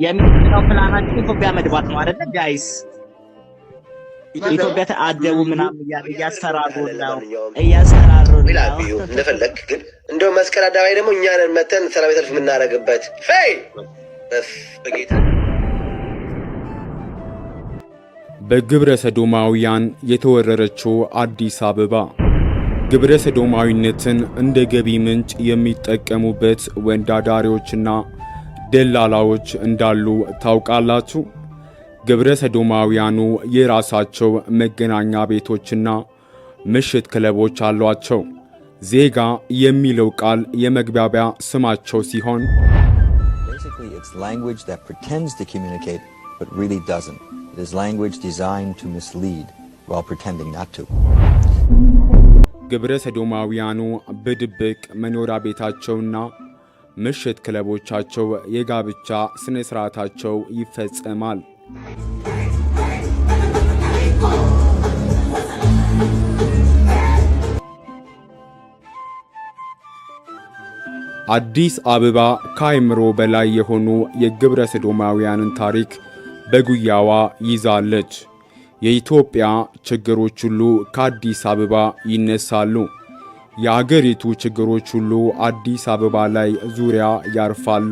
የሚለው ፕላናችን ኢትዮጵያ መግባት ነው አይደል ጋይስ? ኢትዮጵያ ተአደቡ ምናምን እያስፈራሩ ነው እንደፈለክ ግን እንደው መስቀል አደባባይ ደግሞ እኛ ነን መተን ሰላማዊ ሰልፍ የምናደርግበት። በጌታ በግብረ ሰዶማውያን የተወረረችው አዲስ አበባ ግብረ ሰዶማዊነትን እንደ ገቢ ምንጭ የሚጠቀሙበት ወንዳዳሪዎችና ደላላዎች እንዳሉ ታውቃላችሁ? ግብረ ሰዶማውያኑ የራሳቸው መገናኛ ቤቶችና ምሽት ክለቦች አሏቸው። ዜጋ የሚለው ቃል የመግባቢያ ስማቸው ሲሆን basically it's language that pretends to communicate but really doesn't. It is language designed to mislead while pretending not to. ግብረ ሰዶማውያኑ በድብቅ መኖሪያ ቤታቸውና ምሽት ክለቦቻቸው የጋብቻ ስነ ስርዓታቸው ይፈጸማል። አዲስ አበባ ከአእምሮ በላይ የሆኑ የግብረ ሰዶማውያንን ታሪክ በጉያዋ ይዛለች። የኢትዮጵያ ችግሮች ሁሉ ከአዲስ አበባ ይነሳሉ። የአገሪቱ ችግሮች ሁሉ አዲስ አበባ ላይ ዙሪያ ያርፋሉ።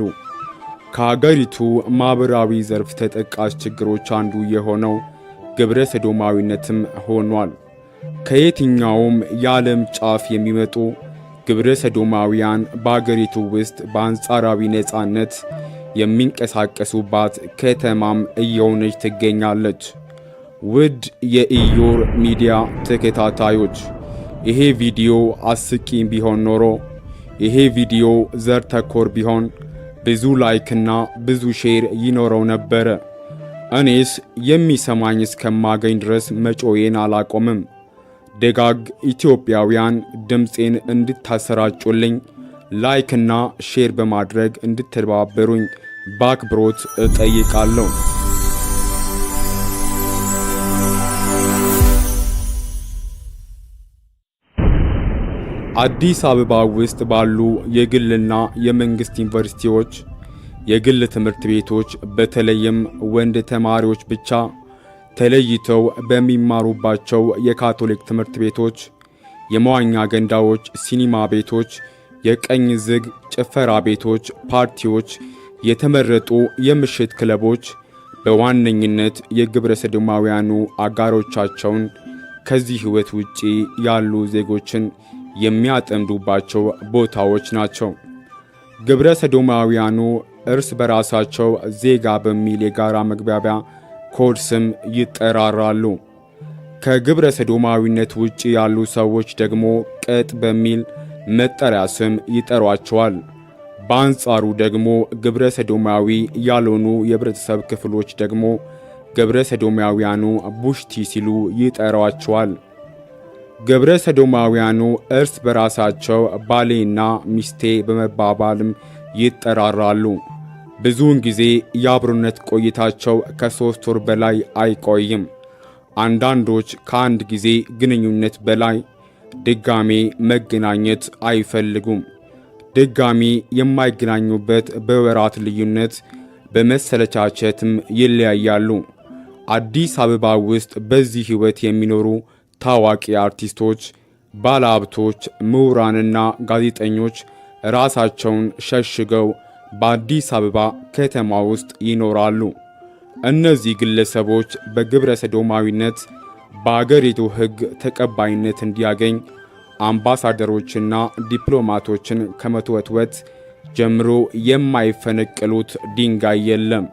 ከአገሪቱ ማህበራዊ ዘርፍ ተጠቃሽ ችግሮች አንዱ የሆነው ግብረ ሰዶማዊነትም ሆኗል። ከየትኛውም የዓለም ጫፍ የሚመጡ ግብረ ሰዶማውያን በአገሪቱ ውስጥ በአንጻራዊ ነጻነት የሚንቀሳቀሱባት ከተማም እየሆነች ትገኛለች። ውድ የኢዮር ሚዲያ ተከታታዮች፣ ይሄ ቪዲዮ አስቂኝ ቢሆን ኖሮ፣ ይሄ ቪዲዮ ዘር ተኮር ቢሆን ብዙ ላይክና ብዙ ሼር ይኖረው ነበረ። እኔስ የሚሰማኝ እስከማገኝ ድረስ መጮዬን አላቆምም። ደጋግ ኢትዮጵያውያን ድምፄን እንድታሰራጩልኝ ላይክና ሼር በማድረግ እንድትተባበሩኝ በአክብሮት እጠይቃለሁ። አዲስ አበባ ውስጥ ባሉ የግልና የመንግስት ዩኒቨርሲቲዎች፣ የግል ትምህርት ቤቶች በተለይም ወንድ ተማሪዎች ብቻ ተለይተው በሚማሩባቸው የካቶሊክ ትምህርት ቤቶች፣ የመዋኛ ገንዳዎች፣ ሲኒማ ቤቶች፣ የቀኝ ዝግ ጭፈራ ቤቶች፣ ፓርቲዎች፣ የተመረጡ የምሽት ክለቦች በዋነኝነት የግብረ ሰዶማውያኑ አጋሮቻቸውን ከዚህ ሕይወት ውጪ ያሉ ዜጎችን የሚያጠምዱባቸው ቦታዎች ናቸው። ግብረ ሰዶማውያኑ እርስ በራሳቸው ዜጋ በሚል የጋራ መግባቢያ ኮድ ስም ይጠራራሉ። ከግብረ ሰዶማዊነት ውጪ ያሉ ሰዎች ደግሞ ቀጥ በሚል መጠሪያ ስም ይጠሯቸዋል። በአንጻሩ ደግሞ ግብረ ሰዶማዊ ያልሆኑ የህብረተሰብ ክፍሎች ደግሞ ግብረ ሰዶማውያኑ ቡሽቲ ሲሉ ይጠሯቸዋል። ግብረ ሰዶማውያኑ እርስ በራሳቸው ባሌና ሚስቴ በመባባልም ይጠራራሉ። ብዙውን ጊዜ የአብሮነት ቆይታቸው ከ3 ወር በላይ አይቆይም። አንዳንዶች ከአንድ ጊዜ ግንኙነት በላይ ድጋሜ መገናኘት አይፈልጉም። ድጋሜ የማይገናኙበት በወራት ልዩነት በመሰለቻቸትም ይለያያሉ። አዲስ አበባ ውስጥ በዚህ ሕይወት የሚኖሩ ታዋቂ አርቲስቶች፣ ባለሀብቶች፣ ምሁራንና ጋዜጠኞች ራሳቸውን ሸሽገው በአዲስ አበባ ከተማ ውስጥ ይኖራሉ። እነዚህ ግለሰቦች በግብረ ሰዶማዊነት በአገሪቱ ሕግ ተቀባይነት እንዲያገኝ አምባሳደሮችና ዲፕሎማቶችን ከመወትወት ጀምሮ የማይፈነቅሉት ድንጋይ የለም።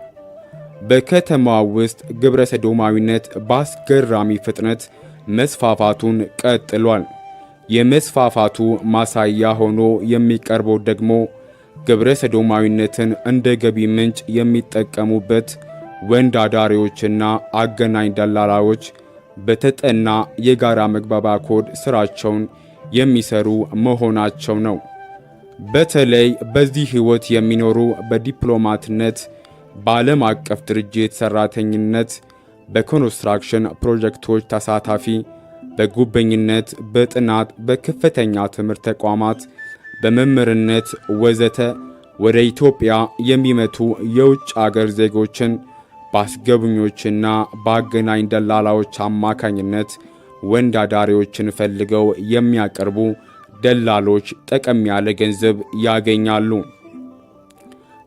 በከተማዋ ውስጥ ግብረ ሰዶማዊነት በአስገራሚ ፍጥነት መስፋፋቱን ቀጥሏል። የመስፋፋቱ ማሳያ ሆኖ የሚቀርበው ደግሞ ግብረ ሰዶማዊነትን እንደ ገቢ ምንጭ የሚጠቀሙበት ወንድ አዳሪዎችና አገናኝ ደላላዎች በተጠና የጋራ መግባቢያ ኮድ ስራቸውን የሚሰሩ መሆናቸው ነው። በተለይ በዚህ ሕይወት የሚኖሩ በዲፕሎማትነት፣ በዓለም አቀፍ ድርጅት ሰራተኝነት፣ በኮንስትራክሽን ፕሮጀክቶች ተሳታፊ፣ በጉበኝነት፣ በጥናት፣ በከፍተኛ ትምህርት ተቋማት፣ በመምህርነት ወዘተ ወደ ኢትዮጵያ የሚመጡ የውጭ አገር ዜጎችን በአስጎብኚዎችና በአገናኝ ደላላዎች አማካኝነት ወንድ አዳሪዎችን ፈልገው የሚያቀርቡ ደላሎች ጠቀም ያለ ገንዘብ ያገኛሉ።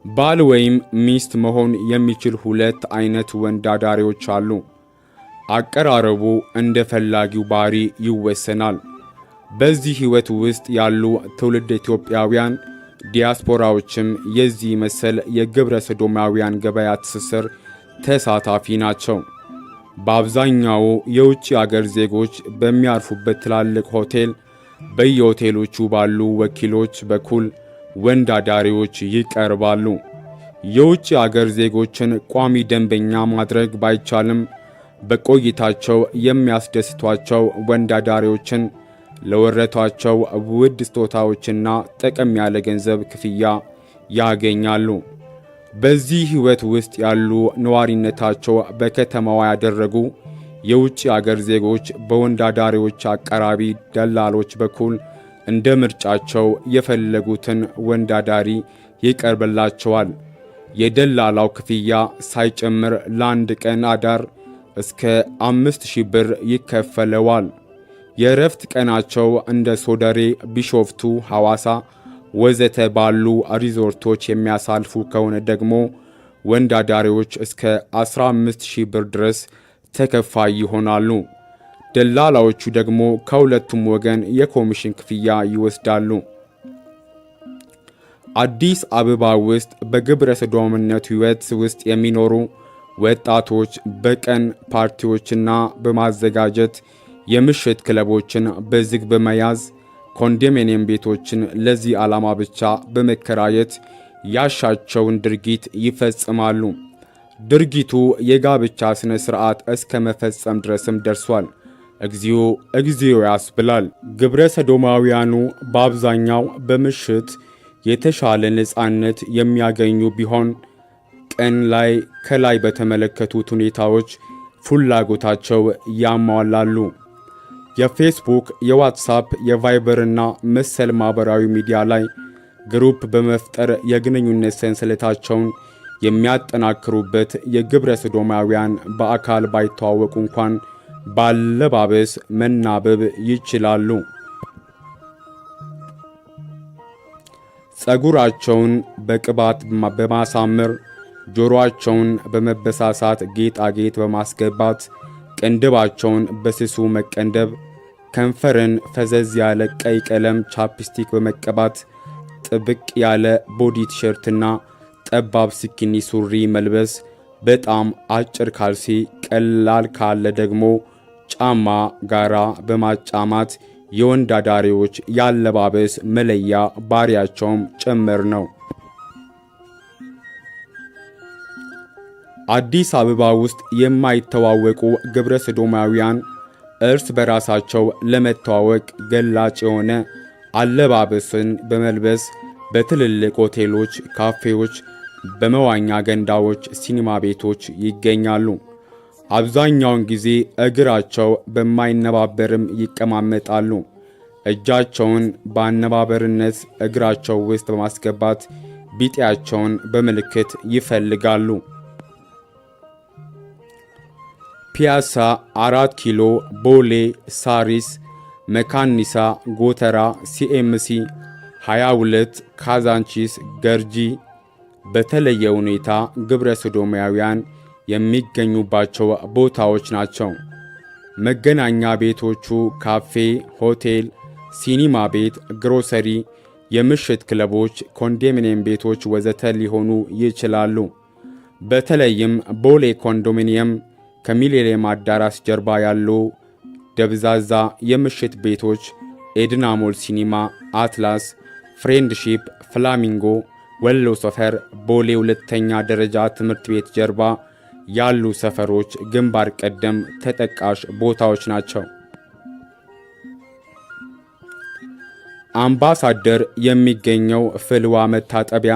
ባል ወይም ሚስት መሆን የሚችል ሁለት አይነት ወንድ አዳሪዎች አሉ። አቀራረቡ እንደ ፈላጊው ባህሪ ይወሰናል። በዚህ ህይወት ውስጥ ያሉ ትውልድ ኢትዮጵያውያን ዲያስፖራዎችም የዚህ መሰል የግብረ ሰዶማውያን ገበያ ትስስር ተሳታፊ ናቸው። በአብዛኛው የውጭ አገር ዜጎች በሚያርፉበት ትላልቅ ሆቴል በየሆቴሎቹ ባሉ ወኪሎች በኩል ወንድ አዳሪዎች ይቀርባሉ። የውጭ አገር ዜጎችን ቋሚ ደንበኛ ማድረግ ባይቻልም በቆይታቸው የሚያስደስቷቸው ወንድ አዳሪዎችን ለወረቷቸው ውድ ስጦታዎችና ጠቀም ያለ ገንዘብ ክፍያ ያገኛሉ። በዚህ ህይወት ውስጥ ያሉ ነዋሪነታቸው በከተማዋ ያደረጉ የውጭ አገር ዜጎች በወንድ አዳሪዎች አቀራቢ ደላሎች በኩል እንደ ምርጫቸው የፈለጉትን ወንድ አዳሪ ይቀርብላቸዋል። የደላላው ክፍያ ሳይጨምር ለአንድ ቀን አዳር እስከ 5000 ብር ይከፈለዋል። የእረፍት ቀናቸው እንደ ሶደሬ፣ ቢሾፍቱ፣ ሐዋሳ ወዘተ ባሉ ሪዞርቶች የሚያሳልፉ ከሆነ ደግሞ ወንድ አዳሪዎች እስከ 15000 ብር ድረስ ተከፋይ ይሆናሉ። ደላላዎቹ ደግሞ ከሁለቱም ወገን የኮሚሽን ክፍያ ይወስዳሉ። አዲስ አበባ ውስጥ በግብረ ሰዶምነት ህይወት ውስጥ የሚኖሩ ወጣቶች በቀን ፓርቲዎችና በማዘጋጀት የምሽት ክለቦችን በዝግ በመያዝ ኮንዶሚኒየም ቤቶችን ለዚህ ዓላማ ብቻ በመከራየት ያሻቸውን ድርጊት ይፈጽማሉ። ድርጊቱ የጋብቻ ስነ ስርዓት እስከ መፈጸም ድረስም ደርሷል። እግዚኦ እግዚኦ ያስብላል። ግብረ ሰዶማውያኑ በአብዛኛው በምሽት የተሻለ ነፃነት የሚያገኙ ቢሆን ቀን ላይ ከላይ በተመለከቱት ሁኔታዎች ፍላጎታቸው ያሟላሉ። የፌስቡክ፣ የዋትሳፕ፣ የቫይበርና መሰል ማህበራዊ ሚዲያ ላይ ግሩፕ በመፍጠር የግንኙነት ሰንሰለታቸውን የሚያጠናክሩበት የግብረ ሰዶማውያን በአካል ባይተዋወቁ እንኳን ባለባበስ መናበብ ይችላሉ። ጸጉራቸውን በቅባት በማሳመር ጆሮአቸውን በመበሳሳት ጌጣጌጥ በማስገባት ቅንድባቸውን በስሱ መቀንደብ፣ ከንፈርን ፈዘዝ ያለ ቀይ ቀለም ቻፕስቲክ በመቀባት ጥብቅ ያለ ቦዲ ቲሸርትና ጠባብ ስኪኒ ሱሪ መልበስ፣ በጣም አጭር ካልሲ ቀላል ካለ ደግሞ ጫማ ጋራ በማጫማት የወንድ አዳሪዎች ያለባበስ መለያ ባሪያቸውም ጭምር ነው። አዲስ አበባ ውስጥ የማይተዋወቁ ግብረ ሰዶማውያን እርስ በራሳቸው ለመተዋወቅ ገላጭ የሆነ አለባበስን በመልበስ በትልልቅ ሆቴሎች፣ ካፌዎች፣ በመዋኛ ገንዳዎች፣ ሲኒማ ቤቶች ይገኛሉ። አብዛኛውን ጊዜ እግራቸው በማይነባበርም ይቀማመጣሉ። እጃቸውን በአነባበርነት እግራቸው ውስጥ በማስገባት ቢጤያቸውን በምልክት ይፈልጋሉ። ፒያሳ፣ 4 ኪሎ፣ ቦሌ፣ ሳሪስ፣ መካኒሳ፣ ጎተራ፣ ሲኤምሲ፣ 22፣ ካዛንቺስ፣ ገርጂ በተለየ ሁኔታ ግብረ ሰዶማውያን የሚገኙባቸው ቦታዎች ናቸው። መገናኛ ቤቶቹ ካፌ፣ ሆቴል፣ ሲኒማ ቤት፣ ግሮሰሪ፣ የምሽት ክለቦች፣ ኮንዶሚኒየም ቤቶች ወዘተ ሊሆኑ ይችላሉ። በተለይም ቦሌ ኮንዶሚኒየም ከሚሌኒየም አዳራሽ ጀርባ ያሉ ደብዛዛ የምሽት ቤቶች ኤድና ሞል ሲኒማ፣ አትላስ፣ ፍሬንድሺፕ፣ ፍላሚንጎ፣ ወሎ ሰፈር፣ ቦሌ ሁለተኛ ደረጃ ትምህርት ቤት ጀርባ ያሉ ሰፈሮች ግንባር ቀደም ተጠቃሽ ቦታዎች ናቸው። አምባሳደር የሚገኘው ፍልዋ መታጠቢያ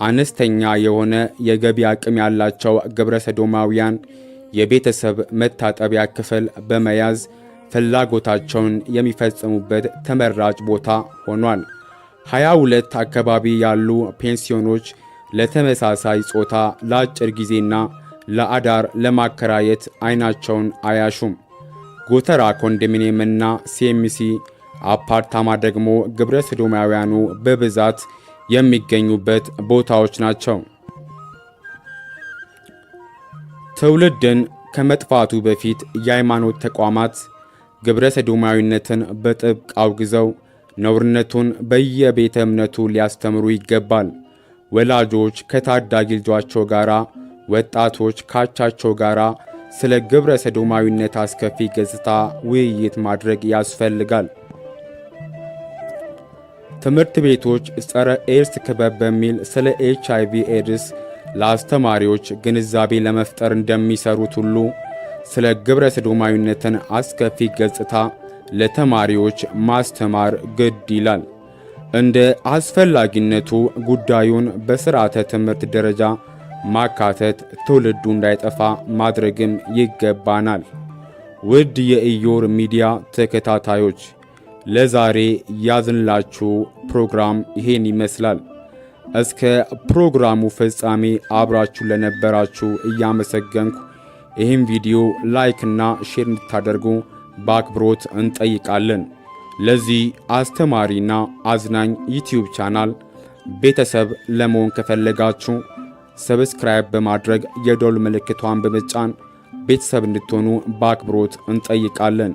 አነስተኛ የሆነ የገቢ አቅም ያላቸው ግብረ ሰዶማውያን የቤተሰብ መታጠቢያ ክፍል በመያዝ ፍላጎታቸውን የሚፈጽሙበት ተመራጭ ቦታ ሆኗል። 22 አካባቢ ያሉ ፔንሲዮኖች ለተመሳሳይ ጾታ ለአጭር ጊዜና ለአዳር ለማከራየት አይናቸውን አያሹም። ጎተራ ኮንዶሚኒየምና ሲኤምሲ አፓርታማ ደግሞ ግብረ ሰዶማውያኑ በብዛት የሚገኙበት ቦታዎች ናቸው። ትውልድን ከመጥፋቱ በፊት የሃይማኖት ተቋማት ግብረ ሰዶማዊነትን በጥብቅ አውግዘው ነውርነቱን በየቤተ እምነቱ ሊያስተምሩ ይገባል። ወላጆች ከታዳጊ ልጆቻቸው ጋራ፣ ወጣቶች ካቻቸው ጋራ ስለ ግብረ ሰዶማዊነት አስከፊ ገጽታ ውይይት ማድረግ ያስፈልጋል። ትምህርት ቤቶች ጸረ ኤድስ ክበብ በሚል ስለ HIV ኤድስ ለአስተማሪዎች ግንዛቤ ለመፍጠር እንደሚሰሩት ሁሉ ስለ ግብረ ሰዶማዊነትን አስከፊ ገጽታ ለተማሪዎች ማስተማር ግድ ይላል። እንደ አስፈላጊነቱ ጉዳዩን በስርዓተ ትምህርት ደረጃ ማካተት፣ ትውልዱ እንዳይጠፋ ማድረግም ይገባናል። ውድ የኢዮር ሚዲያ ተከታታዮች ለዛሬ ያዝንላችሁ ፕሮግራም ይሄን ይመስላል። እስከ ፕሮግራሙ ፍጻሜ አብራችሁ ለነበራችሁ እያመሰገንኩ ይህን ቪዲዮ ላይክ እና ሼር እንድታደርጉ በአክብሮት እንጠይቃለን። ለዚህ አስተማሪና አዝናኝ ዩቲዩብ ቻናል ቤተሰብ ለመሆን ከፈለጋችሁ ሰብስክራይብ በማድረግ የደወል ምልክቷን በመጫን ቤተሰብ እንድትሆኑ በአክብሮት እንጠይቃለን።